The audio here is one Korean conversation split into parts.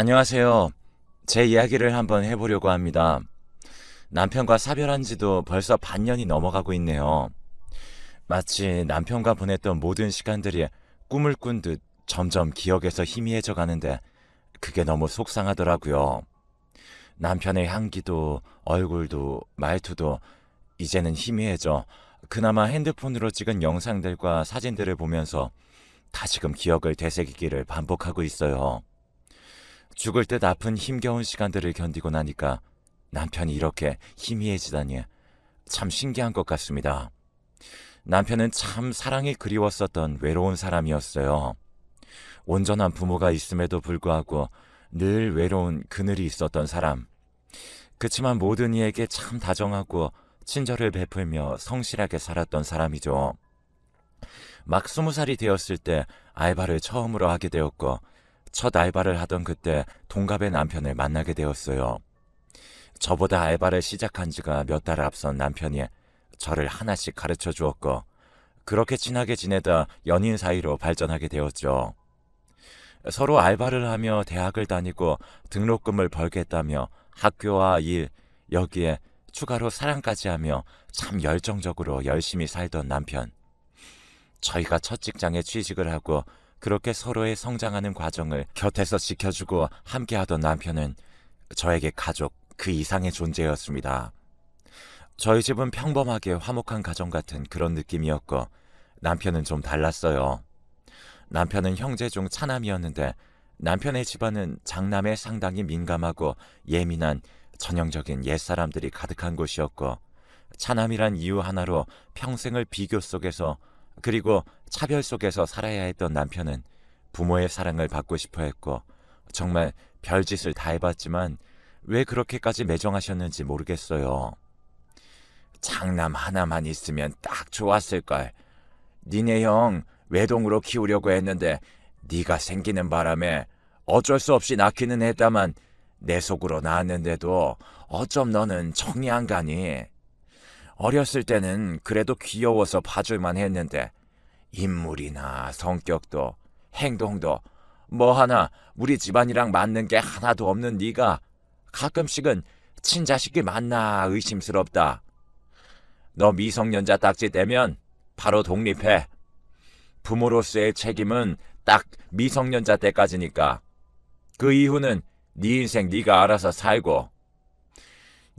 안녕하세요. 제 이야기를 한번 해보려고 합니다. 남편과 사별한 지도 벌써 반년이 넘어가고 있네요. 마치 남편과 보냈던 모든 시간들이 꿈을 꾼 듯 점점 기억에서 희미해져 가는데 그게 너무 속상하더라고요. 남편의 향기도 얼굴도 말투도 이제는 희미해져 그나마 핸드폰으로 찍은 영상들과 사진들을 보면서 다시금 기억을 되새기기를 반복하고 있어요. 죽을 듯 아픈 힘겨운 시간들을 견디고 나니까 남편이 이렇게 희미해지다니 참 신기한 것 같습니다. 남편은 참 사랑이 그리웠었던 외로운 사람이었어요. 온전한 부모가 있음에도 불구하고 늘 외로운 그늘이 있었던 사람. 그치만 모든 이에게 참 다정하고 친절을 베풀며 성실하게 살았던 사람이죠. 막 20살이 되었을 때 알바를 처음으로 하게 되었고 첫 알바를 하던 그때 동갑의 남편을 만나게 되었어요. 저보다 알바를 시작한 지가 몇 달 앞선 남편이 저를 하나씩 가르쳐 주었고 그렇게 친하게 지내다 연인 사이로 발전하게 되었죠. 서로 알바를 하며 대학을 다니고 등록금을 벌겠다며 학교와 일, 여기에 추가로 사랑까지 하며 참 열정적으로 열심히 살던 남편. 저희가 첫 직장에 취직을 하고 그렇게 서로의 성장하는 과정을 곁에서 지켜주고 함께하던 남편은 저에게 가족 그 이상의 존재였습니다. 저희 집은 평범하게 화목한 가정 같은 그런 느낌이었고 남편은 좀 달랐어요. 남편은 형제 중 차남이었는데 남편의 집안은 장남에 상당히 민감하고 예민한 전형적인 옛사람들이 가득한 곳이었고 차남이란 이유 하나로 평생을 비교 속에서 그리고 차별 속에서 살아야 했던 남편은 부모의 사랑을 받고 싶어 했고 정말 별짓을 다 해봤지만 왜 그렇게까지 매정하셨는지 모르겠어요. 장남 하나만 있으면 딱 좋았을걸. 니네 형 외동으로 키우려고 했는데 네가 생기는 바람에 어쩔 수 없이 낳기는 했다만 내 속으로 낳았는데도 어쩜 너는 정이 안 가니? 어렸을 때는 그래도 귀여워서 봐줄만 했는데 인물이나 성격도 행동도 뭐 하나 우리 집안이랑 맞는 게 하나도 없는 네가 가끔씩은 친자식이 맞나 의심스럽다. 너 미성년자 딱지 떼면 바로 독립해. 부모로서의 책임은 딱 미성년자 때까지니까. 그 이후는 네 인생 네가 알아서 살고.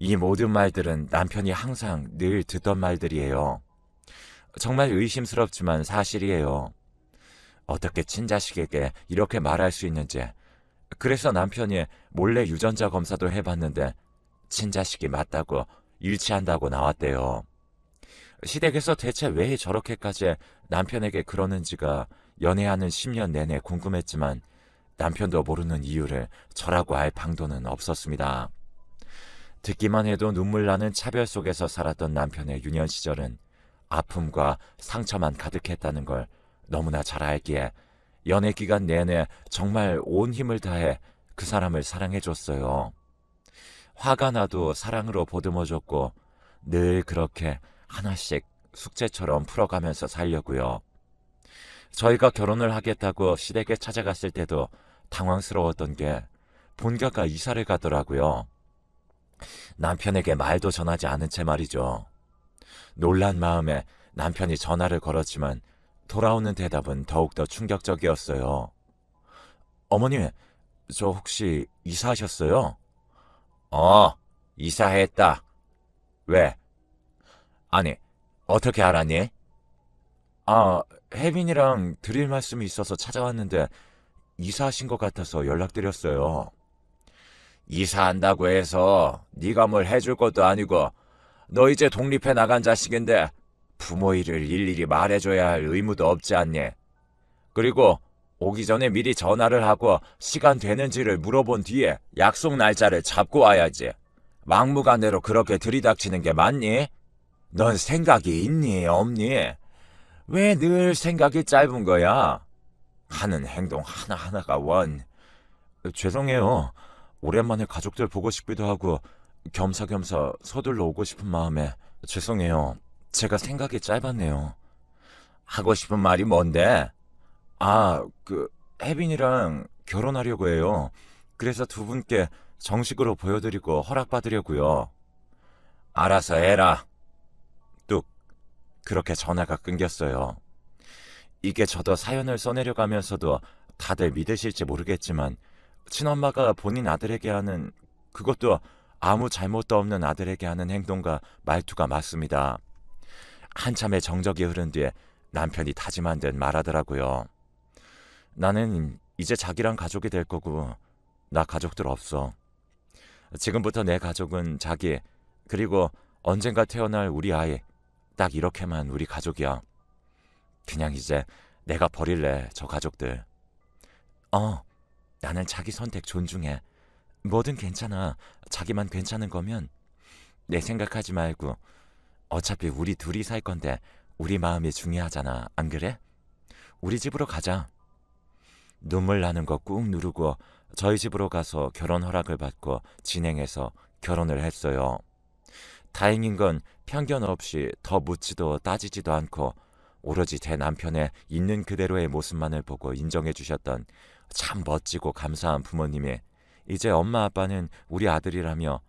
이 모든 말들은 남편이 항상 늘 듣던 말들이에요. 정말 의심스럽지만 사실이에요. 어떻게 친자식에게 이렇게 말할 수 있는지. 그래서 남편이 몰래 유전자 검사도 해봤는데 친자식이 맞다고 일치한다고 나왔대요. 시댁에서 대체 왜 저렇게까지 남편에게 그러는지가 연애하는 10년 내내 궁금했지만 남편도 모르는 이유를 저라고 알 방도는 없었습니다. 듣기만 해도 눈물 나는 차별 속에서 살았던 남편의 유년 시절은 아픔과 상처만 가득했다는 걸 너무나 잘 알기에 연애 기간 내내 정말 온 힘을 다해 그 사람을 사랑해줬어요. 화가 나도 사랑으로 보듬어줬고 늘 그렇게 하나씩 숙제처럼 풀어가면서 살려고요. 저희가 결혼을 하겠다고 시댁에 찾아갔을 때도 당황스러웠던 게 본가가 이사를 가더라고요. 남편에게 말도 전하지 않은 채 말이죠. 놀란 마음에 남편이 전화를 걸었지만 돌아오는 대답은 더욱더 충격적이었어요. 어머니, 저 혹시 이사하셨어요? 이사했다. 왜? 아니, 어떻게 알았니? 혜빈이랑 드릴 말씀이 있어서 찾아왔는데 이사하신 것 같아서 연락드렸어요. 이사한다고 해서 네가 뭘 해줄 것도 아니고 너 이제 독립해 나간 자식인데 부모 일을 일일이 말해줘야 할 의무도 없지 않니? 그리고 오기 전에 미리 전화를 하고 시간 되는지를 물어본 뒤에 약속 날짜를 잡고 와야지. 막무가내로 그렇게 들이닥치는 게 맞니? 넌 생각이 있니 없니? 왜 늘 생각이 짧은 거야? 하는 행동 하나하나가 원. 죄송해요. 오랜만에 가족들 보고 싶기도 하고 겸사겸사 서둘러 오고 싶은 마음에 죄송해요. 제가 생각이 짧았네요. 하고 싶은 말이 뭔데? 혜빈이랑 결혼하려고 해요. 그래서 두 분께 정식으로 보여드리고 허락받으려고요. 알아서 해라. 뚝. 그렇게 전화가 끊겼어요. 이게 저도 사연을 써내려 가면서도 다들 믿으실지 모르겠지만 친엄마가 본인 아들에게 하는, 그것도 아무 잘못도 없는 아들에게 하는 행동과 말투가 맞습니다. 한참의 정적이 흐른 뒤에 남편이 다짐한 듯 말하더라고요. 나는 이제 자기랑 가족이 될 거고 나 가족들 없어. 지금부터 내 가족은 자기, 그리고 언젠가 태어날 우리 아이, 딱 이렇게만 우리 가족이야. 그냥 이제 내가 버릴래, 저 가족들. 나는 자기 선택 존중해. 뭐든 괜찮아. 자기만 괜찮은 거면 내 생각하지 말고. 어차피 우리 둘이 살 건데 우리 마음이 중요하잖아. 안 그래? 우리 집으로 가자. 눈물 나는 거 꾹 누르고 저희 집으로 가서 결혼 허락을 받고 진행해서 결혼을 했어요. 다행인 건 편견 없이 더 묻지도 따지지도 않고 오로지 제 남편의 있는 그대로의 모습만을 보고 인정해 주셨던 참 멋지고 감사한 부모님이 이제 엄마 아빠는 우리 아들이라며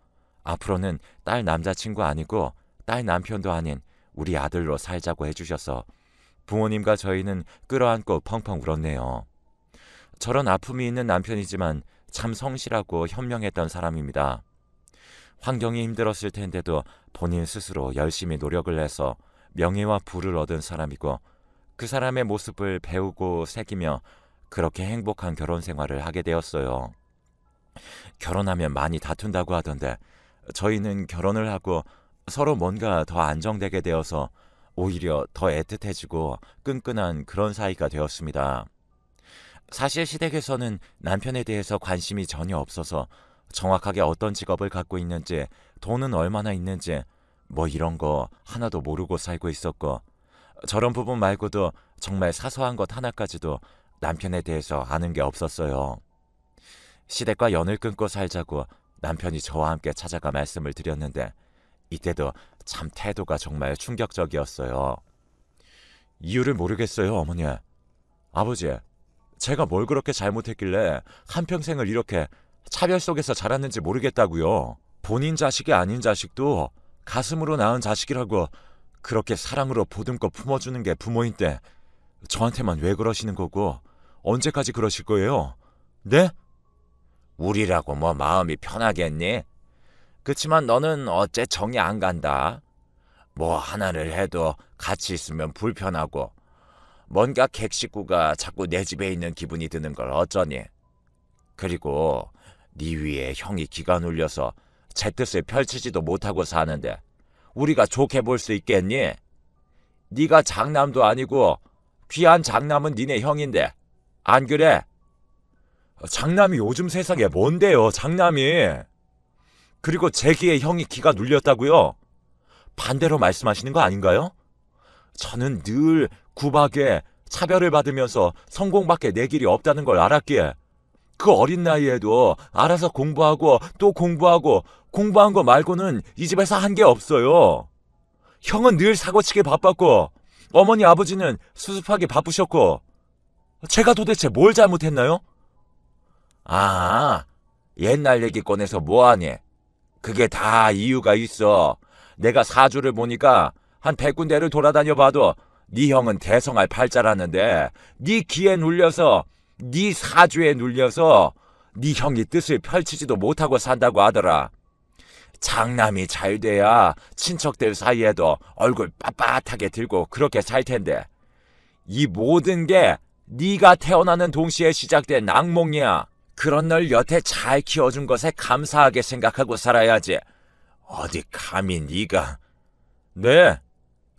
앞으로는 딸 남자친구 아니고 딸 남편도 아닌 우리 아들로 살자고 해주셔서 부모님과 저희는 끌어안고 펑펑 울었네요. 저런 아픔이 있는 남편이지만 참 성실하고 현명했던 사람입니다. 환경이 힘들었을 텐데도 본인 스스로 열심히 노력을 해서 명예와 부를 얻은 사람이고 그 사람의 모습을 배우고 새기며 그렇게 행복한 결혼 생활을 하게 되었어요. 결혼하면 많이 다툰다고 하던데 저희는 결혼을 하고 서로 뭔가 더 안정되게 되어서 오히려 더 애틋해지고 끈끈한 그런 사이가 되었습니다. 사실 시댁에서는 남편에 대해서 관심이 전혀 없어서 정확하게 어떤 직업을 갖고 있는지, 돈은 얼마나 있는지 뭐 이런 거 하나도 모르고 살고 있었고, 저런 부분 말고도 정말 사소한 것 하나까지도 남편에 대해서 아는 게 없었어요. 시댁과 연을 끊고 살자고 남편이 저와 함께 찾아가 말씀을 드렸는데 이때도 참 태도가 정말 충격적이었어요. 이유를 모르겠어요, 어머니. 아버지, 제가 뭘 그렇게 잘못했길래 한평생을 이렇게 차별 속에서 자랐는지 모르겠다고요. 본인 자식이 아닌 자식도 가슴으로 낳은 자식이라고 그렇게 사랑으로 보듬고 품어주는 게 부모인데 저한테만 왜 그러시는 거고 언제까지 그러실 거예요? 네? 우리라고 뭐 마음이 편하겠니? 그치만 너는 어째 정이 안 간다. 뭐 하나를 해도 같이 있으면 불편하고 뭔가 객식구가 자꾸 내 집에 있는 기분이 드는 걸 어쩌니? 그리고 네 위에 형이 기가 눌려서 제 뜻을 펼치지도 못하고 사는데 우리가 좋게 볼 수 있겠니? 네가 장남도 아니고 귀한 장남은 니네 형인데 안 그래? 장남이 요즘 세상에 뭔데요, 장남이? 그리고 제 귀에 형이 기가 눌렸다고요? 반대로 말씀하시는 거 아닌가요? 저는 늘 구박에 차별을 받으면서 성공밖에 내 길이 없다는 걸 알았기에 그 어린 나이에도 알아서 공부하고 또 공부하고 공부한 거 말고는 이 집에서 한 게 없어요. 형은 늘 사고치게 바빴고 어머니 아버지는 수습하기 바쁘셨고 제가 도대체 뭘 잘못했나요? 아, 옛날 얘기 꺼내서 뭐하니? 그게 다 이유가 있어. 내가 사주를 보니까 한 100군데를 돌아다녀 봐도 네 형은 대성할 팔자라는데 네 기에 눌려서 네 사주에 눌려서 네 형이 뜻을 펼치지도 못하고 산다고 하더라. 장남이 잘 돼야 친척들 사이에도 얼굴 빳빳하게 들고 그렇게 살 텐데 이 모든 게 네가 태어나는 동시에 시작된 악몽이야. 그런 널 여태 잘 키워준 것에 감사하게 생각하고 살아야지. 어디 감히 네가. 네,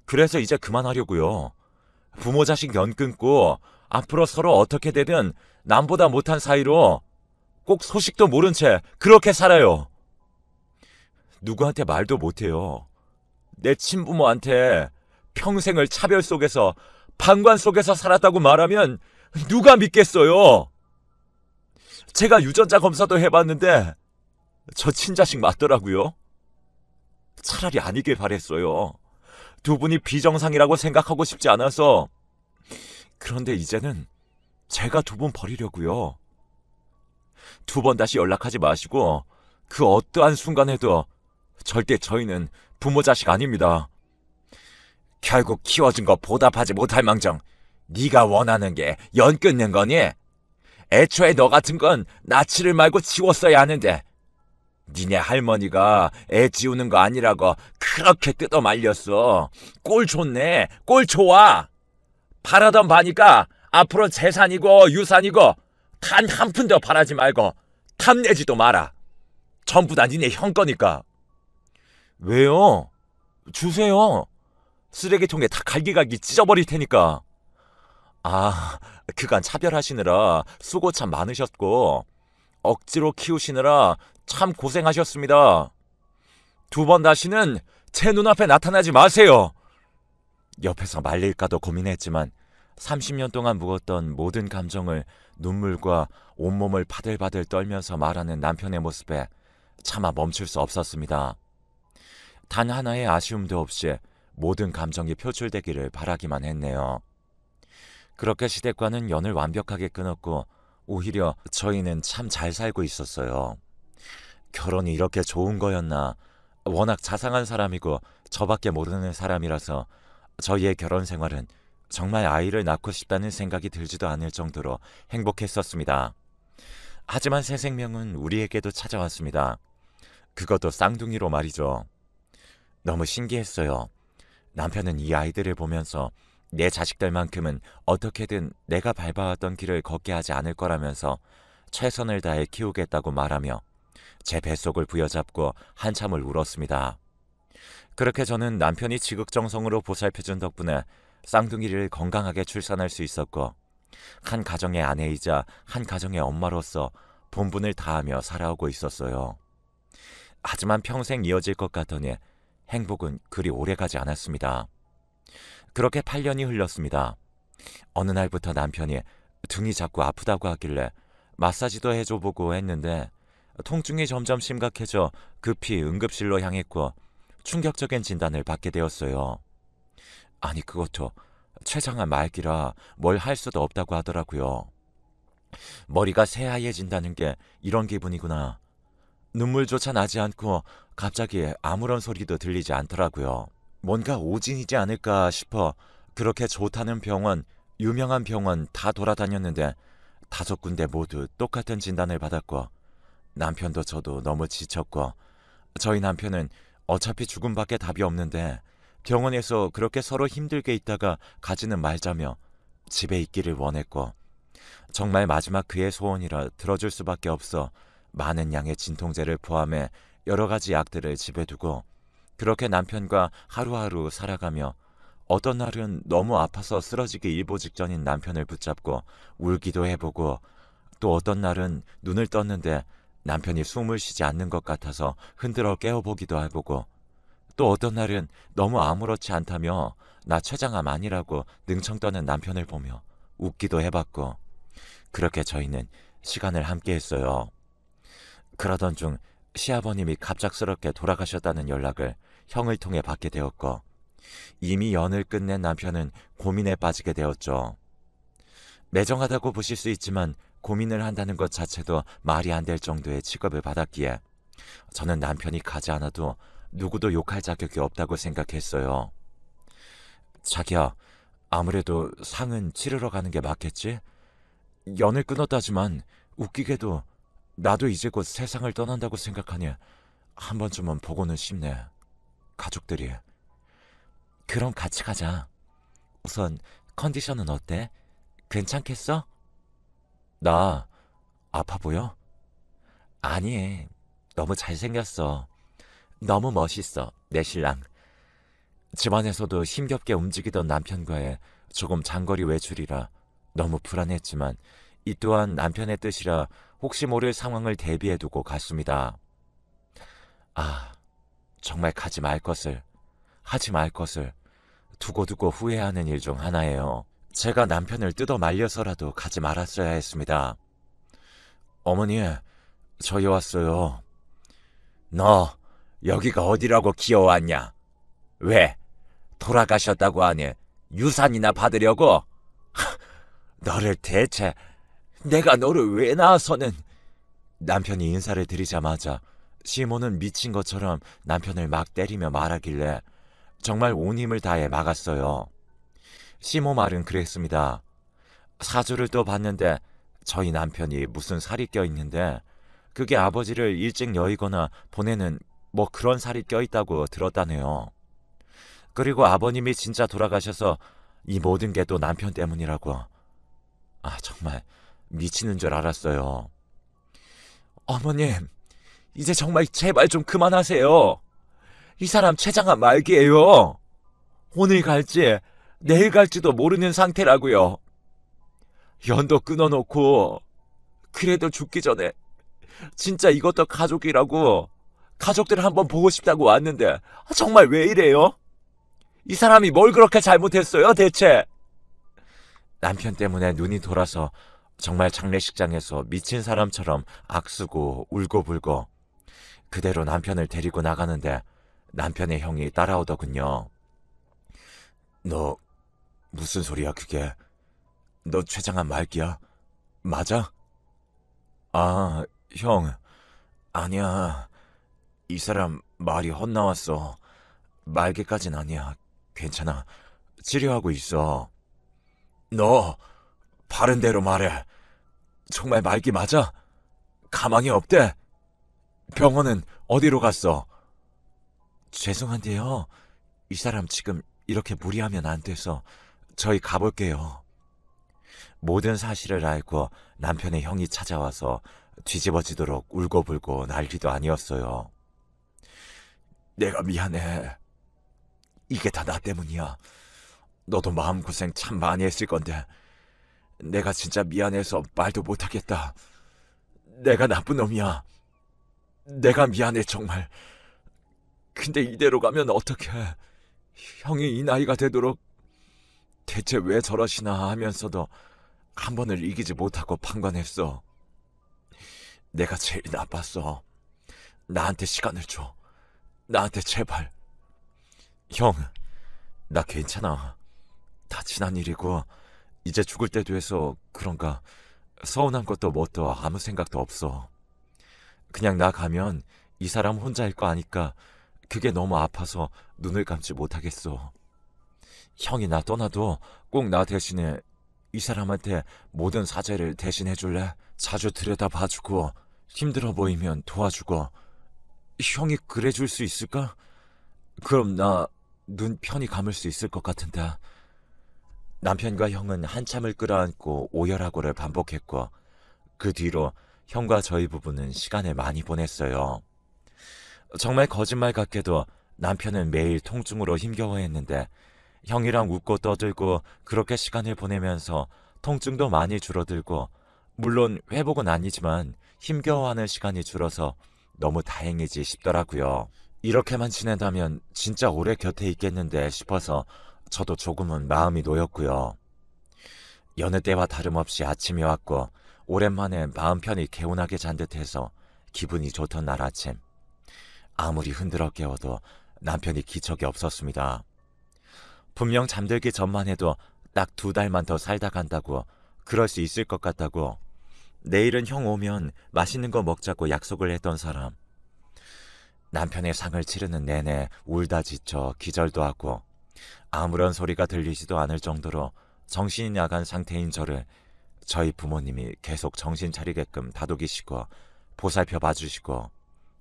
그래서 이제 그만하려고요. 부모 자식 연 끊고 앞으로 서로 어떻게 되든 남보다 못한 사이로 꼭 소식도 모른 채 그렇게 살아요. 누구한테 말도 못해요. 내 친부모한테 평생을 차별 속에서 방관 속에서 살았다고 말하면 누가 믿겠어요? 제가 유전자 검사도 해봤는데 저 친자식 맞더라고요. 차라리 아니길 바랬어요. 두 분이 비정상이라고 생각하고 싶지 않아서. 그런데 이제는 제가 두 분 버리려고요. 두 번 다시 연락하지 마시고 그 어떠한 순간에도 절대 저희는 부모 자식 아닙니다. 결국 키워준 거 보답하지 못할 망정 네가 원하는 게 연 끊는 거니? 애초에 너 같은 건 나치를 말고 지웠어야 하는데 니네 할머니가 애 지우는 거 아니라고 그렇게 뜯어 말렸어. 꼴 좋네. 꼴 좋아. 바라던 바니까 앞으로 재산이고 유산이고 단 한 푼도 바라지 말고 탐내지도 마라. 전부 다 니네 형 거니까. 왜요? 주세요. 쓰레기통에 다 갈기갈기 찢어버릴 테니까. 아, 그간 차별하시느라 수고 참 많으셨고 억지로 키우시느라 참 고생하셨습니다. 두 번 다시는 제 눈앞에 나타나지 마세요. 옆에서 말릴까도 고민했지만 30년 동안 묵었던 모든 감정을 눈물과 온몸을 바들바들 떨면서 말하는 남편의 모습에 차마 멈출 수 없었습니다. 단 하나의 아쉬움도 없이 모든 감정이 표출되기를 바라기만 했네요. 그렇게 시댁과는 연을 완벽하게 끊었고 오히려 저희는 참 잘 살고 있었어요. 결혼이 이렇게 좋은 거였나. 워낙 자상한 사람이고 저밖에 모르는 사람이라서 저희의 결혼 생활은 정말 아이를 낳고 싶다는 생각이 들지도 않을 정도로 행복했었습니다. 하지만 새 생명은 우리에게도 찾아왔습니다. 그것도 쌍둥이로 말이죠. 너무 신기했어요. 남편은 이 아이들을 보면서 내 자식들만큼은 어떻게든 내가 밟아왔던 길을 걷게 하지 않을 거라면서 최선을 다해 키우겠다고 말하며 제 뱃속을 부여잡고 한참을 울었습니다. 그렇게 저는 남편이 지극정성으로 보살펴준 덕분에 쌍둥이를 건강하게 출산할 수 있었고 한 가정의 아내이자 한 가정의 엄마로서 본분을 다하며 살아오고 있었어요. 하지만 평생 이어질 것 같더니 행복은 그리 오래가지 않았습니다. 그렇게 8년이 흘렀습니다. 어느 날부터 남편이 등이 자꾸 아프다고 하길래 마사지도 해줘보고 했는데 통증이 점점 심각해져 급히 응급실로 향했고 충격적인 진단을 받게 되었어요. 아니 그것도 췌장암 말기라 뭘 할 수도 없다고 하더라고요. 머리가 새하얘진다는 게 이런 기분이구나. 눈물조차 나지 않고 갑자기 아무런 소리도 들리지 않더라고요. 뭔가 오진이지 않을까 싶어 그렇게 좋다는 병원, 유명한 병원 다 돌아다녔는데 5군데 모두 똑같은 진단을 받았고 남편도 저도 너무 지쳤고 저희 남편은 어차피 죽음밖에 답이 없는데 병원에서 그렇게 서로 힘들게 있다가 가지는 말자며 집에 있기를 원했고 정말 마지막 그의 소원이라 들어줄 수밖에 없어 많은 양의 진통제를 포함해 여러 가지 약들을 집에 두고 그렇게 남편과 하루하루 살아가며 어떤 날은 너무 아파서 쓰러지기 일보 직전인 남편을 붙잡고 울기도 해보고 또 어떤 날은 눈을 떴는데 남편이 숨을 쉬지 않는 것 같아서 흔들어 깨워보기도 해보고 또 어떤 날은 너무 아무렇지 않다며 나 췌장암 아니라고 능청 떠는 남편을 보며 웃기도 해봤고 그렇게 저희는 시간을 함께 했어요. 그러던 중 시아버님이 갑작스럽게 돌아가셨다는 연락을 형을 통해 받게 되었고 이미 연을 끝낸 남편은 고민에 빠지게 되었죠. 매정하다고 보실 수 있지만 고민을 한다는 것 자체도 말이 안 될 정도의 취급을 받았기에 저는 남편이 가지 않아도 누구도 욕할 자격이 없다고 생각했어요. 자기야, 아무래도 상은 치르러 가는 게 맞겠지? 연을 끊었다지만 웃기게도 나도 이제 곧 세상을 떠난다고 생각하니 한 번쯤은 보고는 싶네. 가족들이. 그럼 같이 가자. 우선 컨디션은 어때? 괜찮겠어? 나 아파 보여? 아니, 너무 잘생겼어. 너무 멋있어, 내 신랑. 집안에서도 힘겹게 움직이던 남편과의 조금 장거리 외출이라 너무 불안했지만 이 또한 남편의 뜻이라 혹시 모를 상황을 대비해두고 갔습니다. 아, 정말 가지 말 것을, 하지 말 것을 두고두고 후회하는 일 중 하나예요. 제가 남편을 뜯어 말려서라도 가지 말았어야 했습니다. 어머니, 저희 왔어요. 너 여기가 어디라고 기어왔냐? 왜? 돌아가셨다고 하니 유산이나 받으려고? 너를 대체 내가 너를 왜 낳아서는... 남편이 인사를 드리자마자 시모는 미친 것처럼 남편을 막 때리며 말하길래 정말 온 힘을 다해 막았어요. 시모 말은 그랬습니다. 사주를 또 봤는데 저희 남편이 무슨 살이 껴있는데 그게 아버지를 일찍 여의거나 보내는 뭐 그런 살이 껴있다고 들었다네요. 그리고 아버님이 진짜 돌아가셔서 이 모든 게 또 남편 때문이라고. 정말 미치는 줄 알았어요. 어머님, 이제 정말 제발 좀 그만하세요. 이 사람 췌장암 말기예요. 오늘 갈지 내일 갈지도 모르는 상태라고요. 연도 끊어놓고 그래도 죽기 전에 진짜 이것도 가족이라고 가족들 한번 보고 싶다고 왔는데 정말 왜 이래요? 이 사람이 뭘 그렇게 잘못했어요 대체? 남편 때문에 눈이 돌아서 정말 장례식장에서 미친 사람처럼 악쓰고 울고불고 그대로 남편을 데리고 나가는데 남편의 형이 따라오더군요. 너 무슨 소리야 그게? 너 췌장암 말기야? 맞아? 형, 아니야. 이 사람 말이 헛나왔어. 말기까진 아니야. 괜찮아. 치료하고 있어. 너 바른 대로 말해. 정말 말기 맞아? 가망이 없대? 병원은 어디로 갔어? 죄송한데요. 이 사람 지금 이렇게 무리하면 안 돼서 저희 가볼게요. 모든 사실을 알고 남편의 형이 찾아와서 뒤집어지도록 울고불고 난리도 아니었어요. 내가 미안해. 이게 다 나 때문이야. 너도 마음고생 참 많이 했을 건데 내가 진짜 미안해서 말도 못하겠다. 내가 나쁜 놈이야. 내가 미안해 정말. 근데 이대로 가면 어떡해. 형이 이 나이가 되도록 대체 왜 저러시나 하면서도 한 번을 이기지 못하고 판단했어. 내가 제일 나빴어. 나한테 시간을 줘. 나한테 제발. 형, 나 괜찮아. 다 지난 일이고 이제 죽을 때도 해서 그런가 서운한 것도 뭣도 아무 생각도 없어. 그냥 나 가면 이 사람 혼자일 거 아니까 그게 너무 아파서 눈을 감지 못하겠어. 형이 나 떠나도 꼭 나 대신에 이 사람한테 모든 사죄를 대신해 줄래? 자주 들여다봐주고 힘들어 보이면 도와주고. 형이 그래 줄 수 있을까? 그럼 나 눈 편히 감을 수 있을 것 같은데. 남편과 형은 한참을 끌어안고 오열하고를 반복했고 그 뒤로 형과 저희 부부는 시간을 많이 보냈어요. 정말 거짓말 같게도 남편은 매일 통증으로 힘겨워했는데 형이랑 웃고 떠들고 그렇게 시간을 보내면서 통증도 많이 줄어들고 물론 회복은 아니지만 힘겨워하는 시간이 줄어서 너무 다행이지 싶더라고요. 이렇게만 지낸다면 진짜 오래 곁에 있겠는데 싶어서 저도 조금은 마음이 놓였고요. 여느 때와 다름없이 아침이 왔고 오랜만에 마음 편히 개운하게 잔 듯해서 기분이 좋던 날 아침. 아무리 흔들어 깨워도 남편이 기척이 없었습니다. 분명 잠들기 전만 해도 딱 2달만 더 살다 간다고, 그럴 수 있을 것 같다고, 내일은 형 오면 맛있는 거 먹자고 약속을 했던 사람. 남편의 상을 치르는 내내 울다 지쳐 기절도 하고 아무런 소리가 들리지도 않을 정도로 정신이 나간 상태인 저를 저희 부모님이 계속 정신 차리게끔 다독이시고 보살펴 봐주시고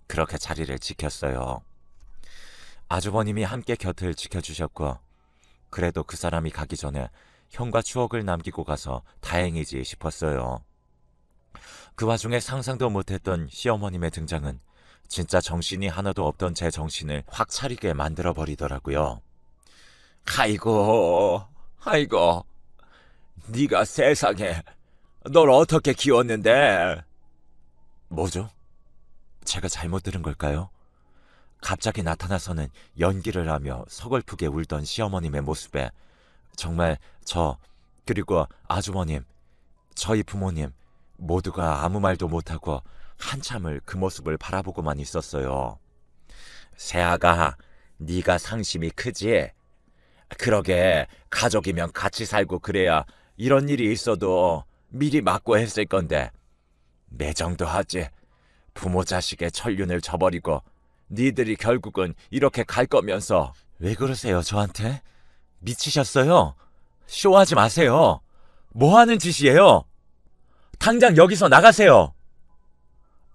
그렇게 자리를 지켰어요. 아주버님이 함께 곁을 지켜주셨고 그래도 그 사람이 가기 전에 형과 추억을 남기고 가서 다행이지 싶었어요. 그 와중에 상상도 못했던 시어머님의 등장은 진짜 정신이 하나도 없던 제 정신을 확 차리게 만들어버리더라고요. 아이고, 네가 세상에 널 어떻게 키웠는데? 뭐죠? 제가 잘못 들은 걸까요? 갑자기 나타나서는 연기를 하며 서글프게 울던 시어머님의 모습에 정말 저 그리고 아주머님, 저희 부모님 모두가 아무 말도 못하고 한참을 그 모습을 바라보고만 있었어요. 새아가, 네가 상심이 크지? 그러게 가족이면 같이 살고 그래야 이런 일이 있어도 미리 막고 했을 건데 매정도 하지. 부모 자식의 천륜을 저버리고 니들이 결국은 이렇게 갈 거면서. 왜 그러세요 저한테? 미치셨어요? 쇼하지 마세요. 뭐 하는 짓이에요? 당장 여기서 나가세요.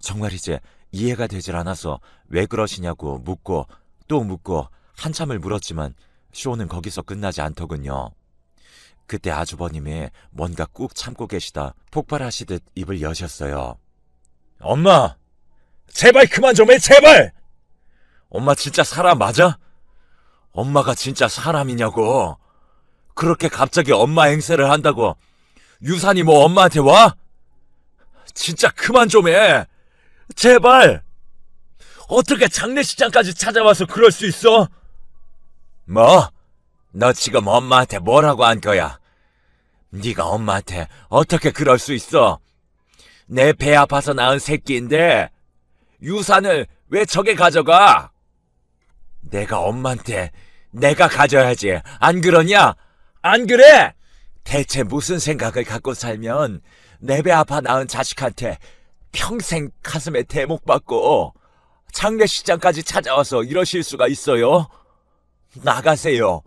정말 이제 이해가 되질 않아서 왜 그러시냐고 묻고 또 묻고 한참을 물었지만 쇼는 거기서 끝나지 않더군요. 그때 아주버님이 뭔가 꾹 참고 계시다 폭발하시듯 입을 여셨어요. 엄마! 제발 그만 좀 해, 제발! 엄마 진짜 사람 맞아? 엄마가 진짜 사람이냐고. 그렇게 갑자기 엄마 행세를 한다고 유산이 뭐 엄마한테 와? 진짜 그만 좀 해. 제발! 어떻게 장례식장까지 찾아와서 그럴 수 있어? 뭐? 너 지금 엄마한테 뭐라고 한 거야? 네가 엄마한테 어떻게 그럴 수 있어? 내 배 아파서 낳은 새끼인데 유산을 왜 저게 가져가? 내가 엄마한테 내가 가져야지. 안 그러냐? 안 그래? 대체 무슨 생각을 갖고 살면 내 배 아파 낳은 자식한테 평생 가슴에 대목 받고 장례식장까지 찾아와서 이러실 수가 있어요? 나가세요.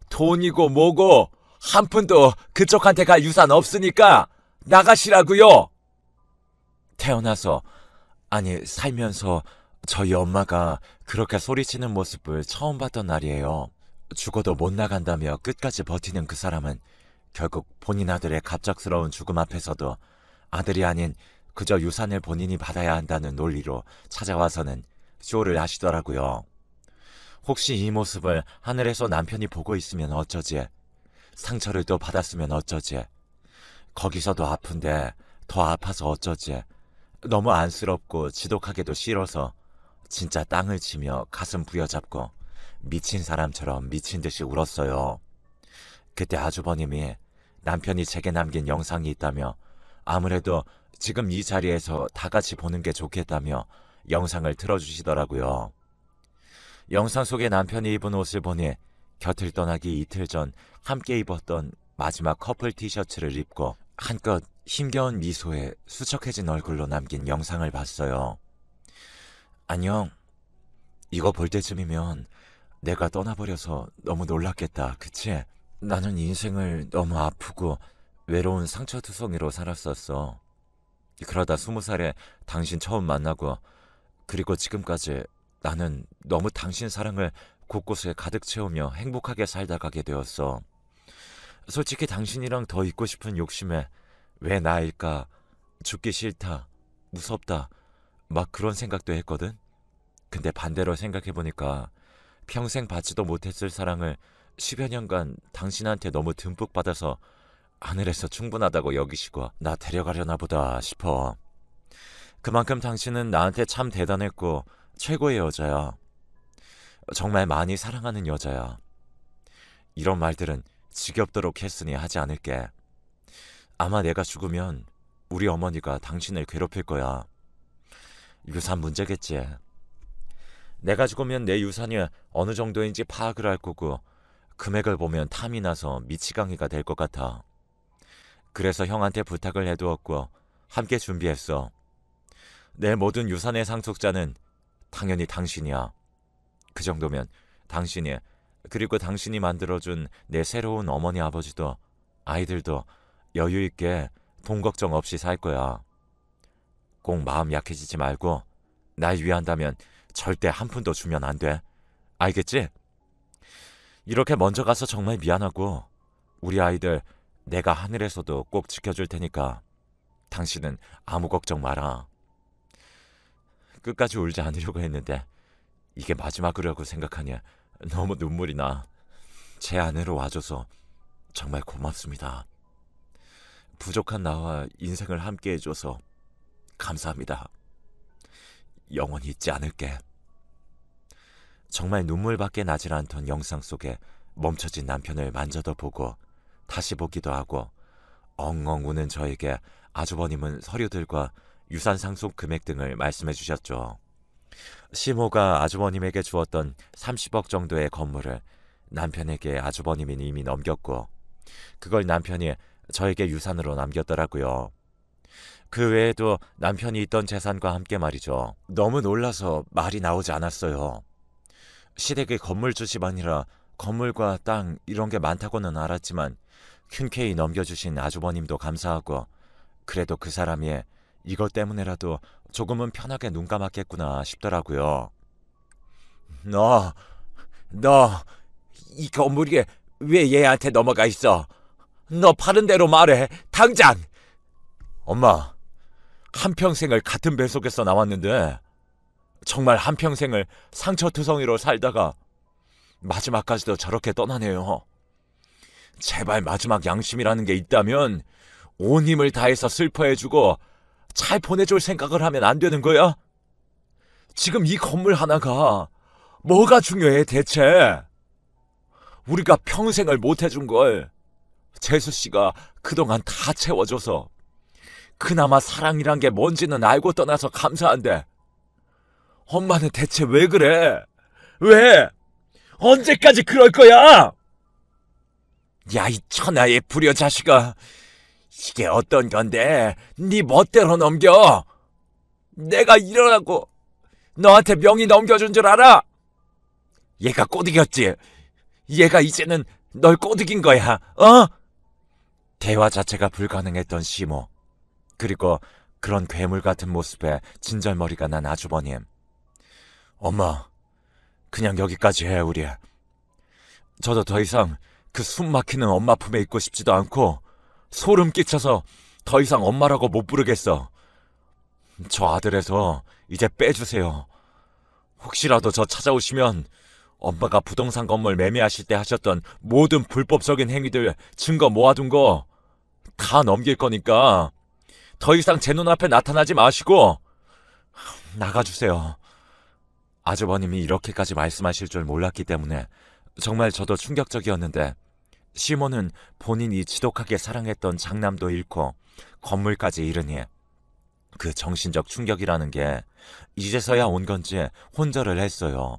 돈이고 뭐고 한 푼도 그쪽한테 갈 유산 없으니까 나가시라고요. 태어나서, 아니 살면서 저희 엄마가 그렇게 소리치는 모습을 처음 봤던 날이에요. 죽어도 못 나간다며 끝까지 버티는 그 사람은 결국 본인 아들의 갑작스러운 죽음 앞에서도 아들이 아닌 그저 유산을 본인이 받아야 한다는 논리로 찾아와서는 쇼를 하시더라고요. 혹시 이 모습을 하늘에서 남편이 보고 있으면 어쩌지? 상처를 또 받았으면 어쩌지? 거기서도 아픈데 더 아파서 어쩌지? 너무 안쓰럽고 지독하게도 싫어서 진짜 땅을 치며 가슴 부여잡고 미친 사람처럼 미친 듯이 울었어요. 그때 아주버님이 남편이 제게 남긴 영상이 있다며 아무래도 지금 이 자리에서 다 같이 보는 게 좋겠다며 영상을 틀어주시더라고요. 영상 속에 남편이 입은 옷을 보니 곁을 떠나기 이틀 전 함께 입었던 마지막 커플 티셔츠를 입고 한껏 힘겨운 미소에 수척해진 얼굴로 남긴 영상을 봤어요. 안녕. 이거 볼 때쯤이면 내가 떠나버려서 너무 놀랐겠다. 그치? 나는 인생을 너무 아프고 외로운 상처투성이로 살았었어. 그러다 20살에 당신 처음 만나고 그리고 지금까지 나는 너무 당신 사랑을 곳곳에 가득 채우며 행복하게 살다 가게 되었어. 솔직히 당신이랑 더 있고 싶은 욕심에 왜 나일까? 죽기 싫다, 무섭다, 막 그런 생각도 했거든. 근데 반대로 생각해보니까 평생 받지도 못했을 사랑을 10여 년간 당신한테 너무 듬뿍 받아서 하늘에서 충분하다고 여기시고 나 데려가려나 보다 싶어. 그만큼 당신은 나한테 참 대단했고 최고의 여자야. 정말 많이 사랑하는 여자야. 이런 말들은 지겹도록 했으니 하지 않을게. 아마 내가 죽으면 우리 어머니가 당신을 괴롭힐 거야. 유산 문제겠지. 내가 죽으면 내 유산이 어느 정도인지 파악을 할 거고 금액을 보면 탐이 나서 미치광이가 될 것 같아. 그래서 형한테 부탁을 해두었고 함께 준비했어. 내 모든 유산의 상속자는 당연히 당신이야. 그 정도면 당신이, 그리고 당신이 만들어준 내 새로운 어머니 아버지도 아이들도 여유있게 돈 걱정 없이 살 거야. 꼭 마음 약해지지 말고 날 위한다면 절대 한 푼도 주면 안 돼. 알겠지? 이렇게 먼저 가서 정말 미안하고 우리 아이들 내가 하늘에서도 꼭 지켜줄 테니까 당신은 아무 걱정 마라. 끝까지 울지 않으려고 했는데 이게 마지막이라고 생각하니 너무 눈물이 나. 제 아내로 와줘서 정말 고맙습니다. 부족한 나와 인생을 함께 해줘서 감사합니다. 영원히 잊지 않을게. 정말 눈물밖에 나질 않던 영상 속에 멈춰진 남편을 만져도 보고 다시 보기도 하고 엉엉 우는 저에게 아주버님은 서류들과 유산 상속 금액 등을 말씀해 주셨죠. 시모가 아주버님에게 주었던 30억 정도의 건물을 남편에게 아주버님이 이미 넘겼고 그걸 남편이 저에게 유산으로 남겼더라고요. 그 외에도 남편이 있던 재산과 함께 말이죠. 너무 놀라서 말이 나오지 않았어요. 시댁의 건물주 집안이라 건물과 땅 이런 게 많다고는 알았지만 흔쾌히 넘겨주신 아주버님도 감사하고 그래도 그 사람이 이것 때문에라도 조금은 편하게 눈 감았겠구나 싶더라고요. 너, 이 건물이 왜 얘한테 넘어가 있어? 너 파는 대로 말해, 당장! 엄마, 한평생을 같은 배 속에서 나왔는데 정말 한평생을 상처투성이로 살다가 마지막까지도 저렇게 떠나네요. 제발 마지막 양심이라는 게 있다면 온 힘을 다해서 슬퍼해주고 잘 보내줄 생각을 하면 안 되는 거야? 지금 이 건물 하나가 뭐가 중요해 대체? 우리가 평생을 못 해준 걸 재수 씨가 그동안 다 채워줘서 그나마 사랑이란 게 뭔지는 알고 떠나서 감사한데 엄마는 대체 왜 그래? 왜? 언제까지 그럴 거야? 야, 이 천하의 불효자식아. 이게 어떤 건데 네 멋대로 넘겨? 내가 이러라고 너한테 명의 넘겨준 줄 알아? 얘가 꼬드겼지? 얘가 이제는 널 꼬드긴 거야, 어? 대화 자체가 불가능했던 시모. 그리고 그런 괴물 같은 모습에 진절머리가 난 아주버님. 엄마, 그냥 여기까지 해, 우리. 저도 더 이상 그 숨 막히는 엄마 품에 있고 싶지도 않고 소름 끼쳐서 더 이상 엄마라고 못 부르겠어. 저 아들에서 이제 빼주세요. 혹시라도 저 찾아오시면 엄마가 부동산 건물 매매하실 때 하셨던 모든 불법적인 행위들 증거 모아둔 거 다 넘길 거니까 더 이상 제 눈앞에 나타나지 마시고 나가주세요. 아주버님이 이렇게까지 말씀하실 줄 몰랐기 때문에 정말 저도 충격적이었는데 시모는 본인이 지독하게 사랑했던 장남도 잃고 건물까지 잃으니 그 정신적 충격이라는 게 이제서야 온 건지 혼절을 했어요.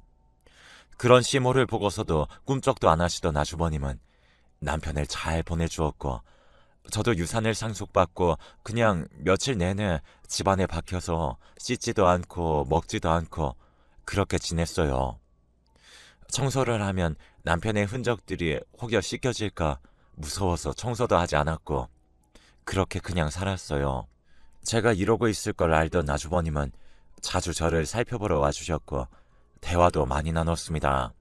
그런 시모를 보고서도 꿈쩍도 안 하시던 아주버님은 남편을 잘 보내주었고 저도 유산을 상속받고 그냥 며칠 내내 집안에 박혀서 씻지도 않고 먹지도 않고 그렇게 지냈어요. 청소를 하면 남편의 흔적들이 혹여 씻겨질까 무서워서 청소도 하지 않았고 그렇게 그냥 살았어요. 제가 이러고 있을 걸 알던 아주버님은 자주 저를 살펴보러 와주셨고 대화도 많이 나눴습니다.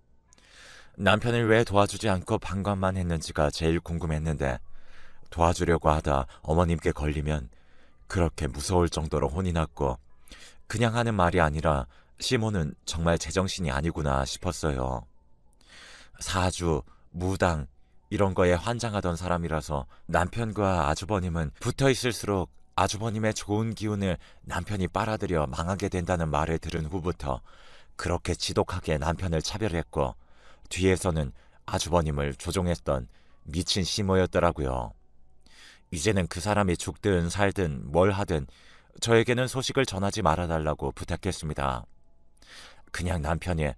남편을 왜 도와주지 않고 방관만 했는지가 제일 궁금했는데 도와주려고 하다 어머님께 걸리면 그렇게 무서울 정도로 혼이 났고 그냥 하는 말이 아니라 시모는 정말 제정신이 아니구나 싶었어요. 사주, 무당 이런 거에 환장하던 사람이라서 남편과 아주버님은 붙어 있을수록 아주버님의 좋은 기운을 남편이 빨아들여 망하게 된다는 말을 들은 후부터 그렇게 지독하게 남편을 차별했고 뒤에서는 아주버님을 조종했던 미친 시모였더라고요. 이제는 그 사람이 죽든 살든 뭘 하든 저에게는 소식을 전하지 말아달라고 부탁했습니다. 그냥 남편이,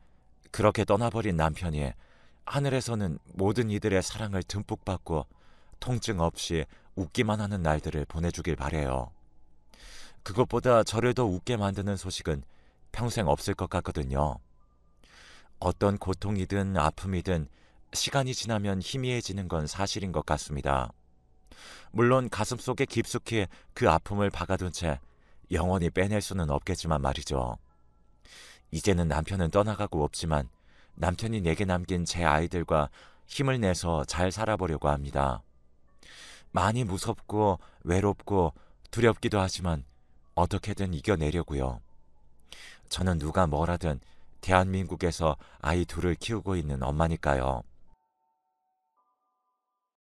그렇게 떠나버린 남편이 하늘에서는 모든 이들의 사랑을 듬뿍 받고 통증 없이 웃기만 하는 날들을 보내주길 바래요. 그것보다 저를 더 웃게 만드는 소식은 평생 없을 것 같거든요. 어떤 고통이든 아픔이든 시간이 지나면 희미해지는 건 사실인 것 같습니다. 물론 가슴속에 깊숙이 그 아픔을 박아둔 채 영원히 빼낼 수는 없겠지만 말이죠. 이제는 남편은 떠나가고 없지만 남편이 내게 남긴 제 아이들과 힘을 내서 잘 살아보려고 합니다. 많이 무섭고 외롭고 두렵기도 하지만 어떻게든 이겨내려고요. 저는 누가 뭐라든 대한민국에서 아이 둘을 키우고 있는 엄마니까요.